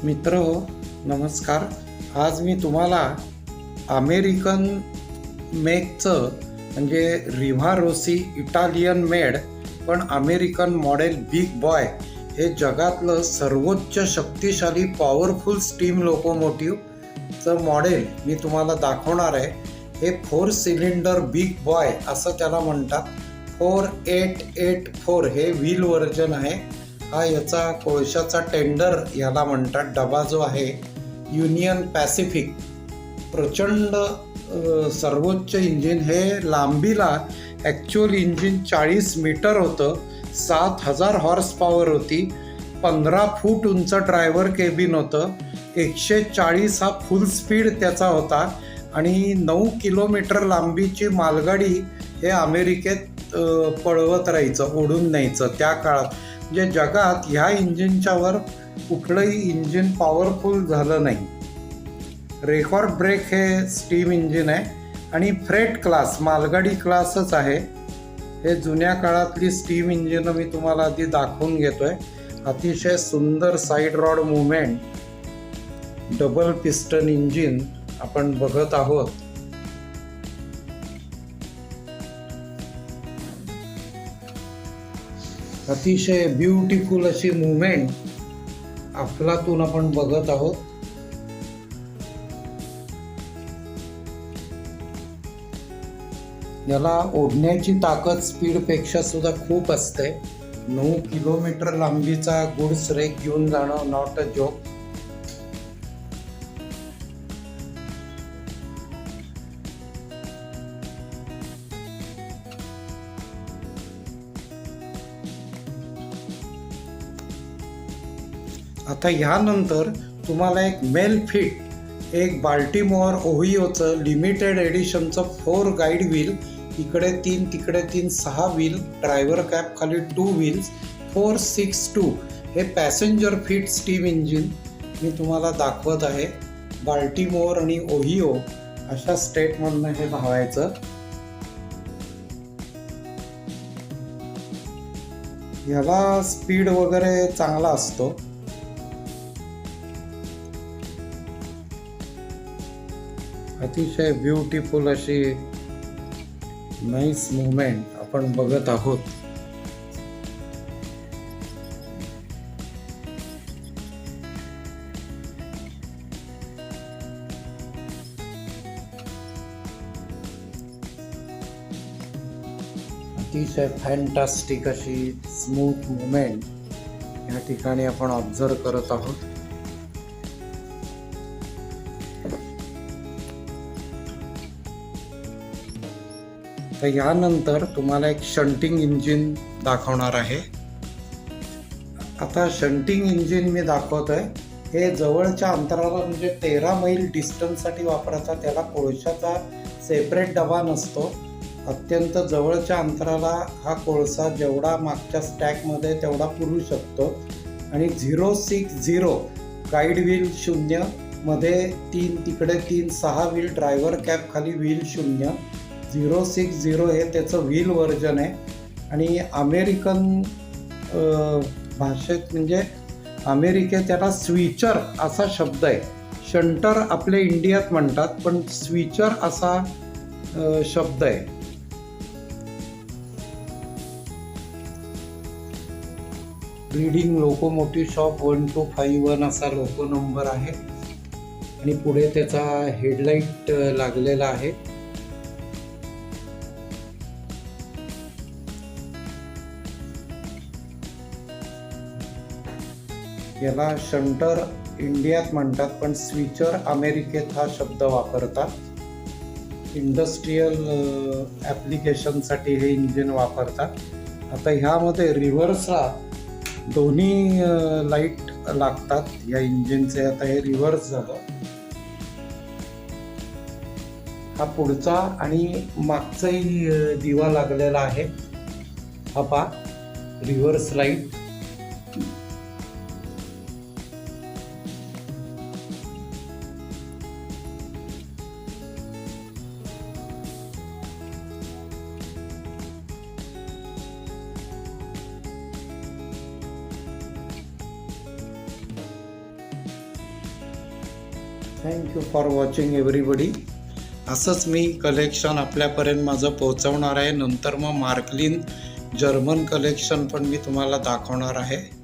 मित्र हो, नमस्कार. आज मी तुम्हाला अमेरिकन मेकचं म्हणजे रिव्हारोसी इटालियन मेड पण अमेरिकन मॉडेल बिग बॉय हे जगातलं सर्वोच्च शक्तिशाली पॉवरफुल स्टीम लोकोमोटिव्हचं मॉडेल मी तुम्हाला दाखवणार आहे. हे 4 सिलेंडर बिग बॉय असं त्याला म्हणतात. 4884 हे व्हील व्हर्जन आहे. हा याचा कोळशाचा टेंडर याला म्हणतात. डबा जो आहे युनियन पॅसिफिक प्रचंड सर्वोच्च इंजिन. हे लांबीला ॲक्च्युअल इंजिन 40 मीटर होतं. 7000 हॉर्स पॉवर होती. 15 फूट उंच ड्रायव्हर केबिन होतं. 140 हा फुल स्पीड त्याचा होता आणि 9 किलोमीटर लांबीची मालगाडी हे अमेरिकेत पळवत राहायचं, ओढून न्यायचं त्या काळात. म्हणजे जगात ह्या इंजिनच्या वर कुठलंही इंजिन पॉवरफुल झालं नाही. रेकॉर्ड ब्रेक हे स्टीम इंजिन आहे आणि फ्रेट क्लास मालगाडी क्लासच आहे. हे जुन्या काळातली स्टीम इंजिन मी तुम्हाला आधी दाखवून घेतोय. अतिशय सुंदर side rod movement double piston engine आपण बघत आहोत. अतिशय ब्युटिफुल अशी मुवमेंट अफलातून आपण बघत आहोत. याला ओढण्याची ताकद स्पीडपेक्षा सुद्धा खूप असते. 9 किलोमीटर लांबीचा गुड्स रेक घेऊन जाणं नॉट अ जोक. आता ह्यानंतर तुम्हाला एक मेल फिट एक बाल्टिमोअर ओहिओचं लिमिटेड एडिशनचं 4 गाईड व्हील, इकडे 3 तिकडे 3 6 व्हील, ड्रायव्हर कॅप खाली 2 व्हील्स, 462 हे पॅसेंजर फिट स्टीम इंजिन मी तुम्हाला दाखवत आहे. बाल्टिमोअर आणि ओहिओ अशा स्टेटमधनं हे धावायचं. ह्याला स्पीड वगैरे चांगला असतो. अतिशय ब्युटिफुल अशी नाईस मुवमेंट आपण बघत आहोत. अतिशय फॅन्टास्टिक अशी स्मूथ मुवमेंट या ठिकाणी आपण ऑब्झर्व करत आहोत. तर यानंतर तुम्हाला एक शंटिंग इंजिन दाखवणार आहे. आता शंटिंग इंजिन मी दाखवतोय. हे जवळच्या अंतराला म्हणजे 13 मैल डिस्टन्ससाठी वापरायचा. त्याला कोळशाचा सेपरेट डबा नसतो. अत्यंत जवळच्या अंतराला हा कोळसा जेवढा मागच्या स्टॅकमध्ये तेवढा पुरू शकतो. आणि 060 गाईड व्हील 0 मध्ये 3 तिकडे 3 6 व्हील, ड्रायव्हर कॅप खाली व्हील 0. 060 हे त्याचं व्हील व्हर्जन आहे. आणि अमेरिकन भाषेत म्हणजे अमेरिकेत त्याला स्विचर असा शब्द आहे. शंटर आपल्या इंडियात म्हणतात, पण स्विचर असा शब्द आहे. रीडिंग लोकोमोटिव्ह शॉप 1251 असा लोको नंबर आहे. आणि पुढे त्याचा हेडलाईट लागलेला आहे. याला शंटर इंडियात म्हणतात, पण स्विचर अमेरिकेत हा शब्द वापरतात. इंडस्ट्रीयल ॲप्लिकेशनसाठी हे इंजिन वापरतात. आता ह्यामध्ये रिव्हर्सला दोन्ही लाईट लागतात या इंजिनचे. आता हे रिव्हर्स झालं. हा पुढचा आणि मागचाही दिवा लागलेला आहे. हा पहा reverse light. Thank you for watching everybody. असंच मी कलेक्शन आपल्यापर्यंत माझं पोहोचवणार आहे. नंतर मग मार्कलिन जर्मन कलेक्शन पण मी तुम्हाला दाखवणार आहे.